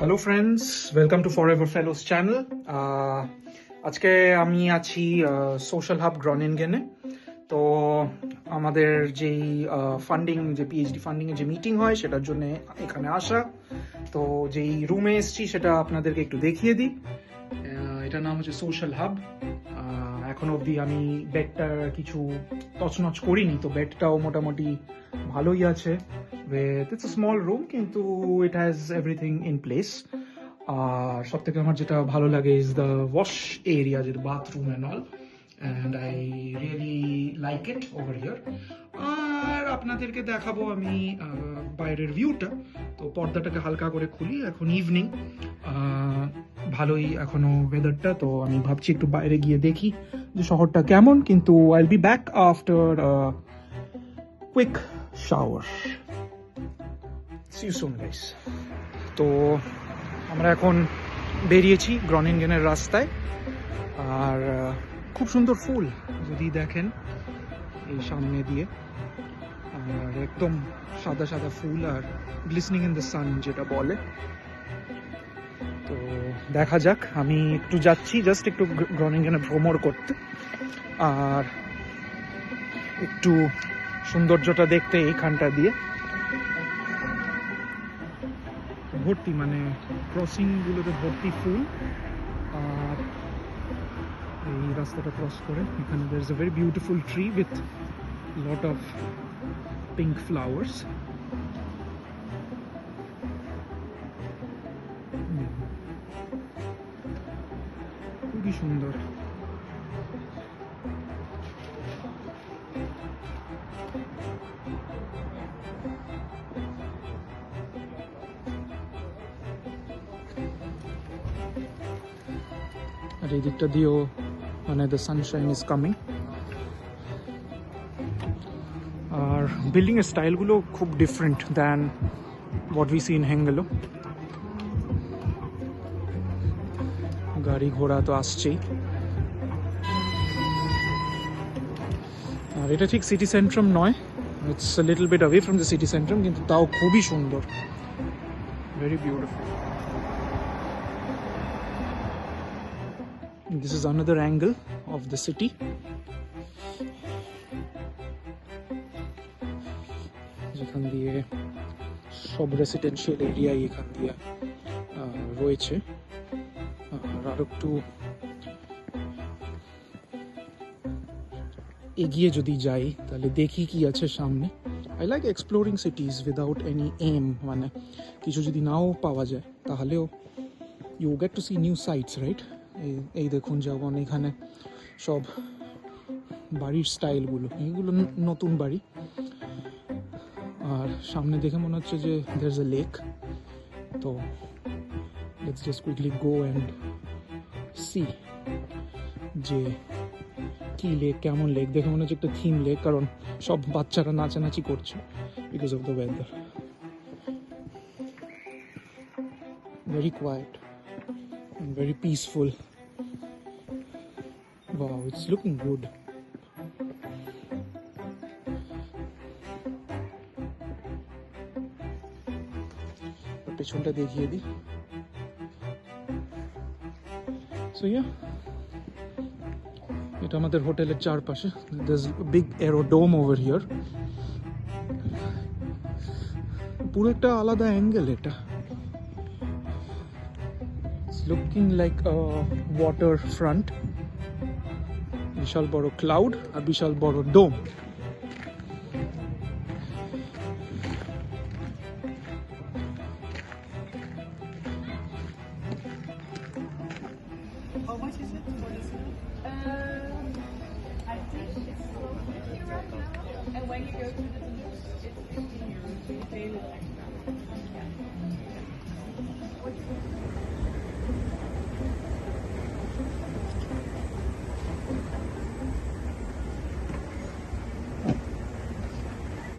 Hello friends, welcome to forever ফেলোস channel. আজকে আমি আছি সোশ্যাল হাব গ্রনিনগেনে। তো আমাদের যেই ফান্ডিং, যে পিএইচডি ফান্ডিংয়ের যে মিটিং হয় সেটার জন্য এখানে আসা। তো যেই রুমে এসছি সেটা আপনাদেরকে একটু দেখিয়ে দিই। এটার নাম হচ্ছে সোশ্যাল হাব। এখন অবধি আমি বেডটা কিছু তছনছ করিনি, তো বেডটাও মোটামুটি ভালোই আছে। ইটস আ স্মল রুম, কিন্তু it has everything in place. আর সব থেকে আমার যেটা ভালো লাগে ইজ দ্য ওয়াশ এরিয়া, যেটা bathroom and all, and I really like it over here. আর আপনাদেরকে দেখাবো আমি বাইরের ভিউটা। তো পর্দাটাকে হালকা করে খুলি, এখন ইভিনিং, ভালোই এখনো ওয়েদারটা। তো আমি ভাবছি একটু বাইরে গিয়ে দেখি যে শহরটা কেমন, কিন্তু I will be back after quick shower. See you soon guys. তো আমরা এখন বেরিয়েছি গ্রনিনগেনের রাস্তায়। আর খুব সুন্দর ফুল যদি দেখেন এই সামনে দিয়ে, আর একদম সাদা সাদা ফুল আর গ্লিসনিং ইন দ্য সান যেটা বলে। তো দেখা যাক, আমি একটু যাচ্ছি জাস্ট একটু গ্রনিনগেনে ভ্রমণ করতে আর একটু সৌন্দর্যটা দেখতে। এইখানটা দিয়ে ভর্তি, মানে ক্রসিংগুলোতে ভর্তি ফুল। আর এই রাস্তাটা ক্রস করে এখানে there is a very beautiful tree with lot of pink flowers. খুবই সুন্দর। আর এই দিকটা দিয়েও মানে the sunshine is coming। আর বিল্ডিং এর স্টাইলগুলো খুব different than what we see in Hengelo। গাড়ি ঘোড়া তো আসছেই। আর এটা ঠিক সিটি সেন্ট্রাম নয়, it's a little bit away from the city centrum, কিন্তু তাও খুবই সুন্দর, very beautiful. This is another angle of the city. যেখান দিয়ে সব রেসিডেন্সিয়াল এরিয়া এখান দিয়ে রয়েছে। আর একটু এগিয়ে যদি যাই তাহলে দেখি কি আছে সামনে। I like exploring cities without any aim, মানে কিছু যদি নাও পাওয়া যায় তাহলেও you get to see new sites, right? এই দেখুন, যেমন এখানে সব বাড়ির স্টাইলগুলো, এইগুলো নতুন বাড়ি। আর সামনে দেখে মনে হচ্ছে যে দেয়ার ইজ এ লেক। তো let's just quickly go and see যে কি লেক, কেমন লেক। দেখে মনে হচ্ছে একটা থিম লেক, কারণ সব বাচ্চারা নাচানাচি করছে because of the weather. Very quiet and very peaceful. Wow, it's looking good. পেছনটা দেখিয়ে দিই। So yeah, এটা আমাদের হোটেলের চারপাশে। There's a big aerodrome over here. পুরো একটা আলাদা অ্যাঙ্গেল এটা। Looking like a water front, বিশাল বড় ক্লাউড আর বিশাল বড় ডোম। How much is it for this? I think it's 50 right now, and when you go to the beach, it's 15 euros. You pay a little extra. Yeah.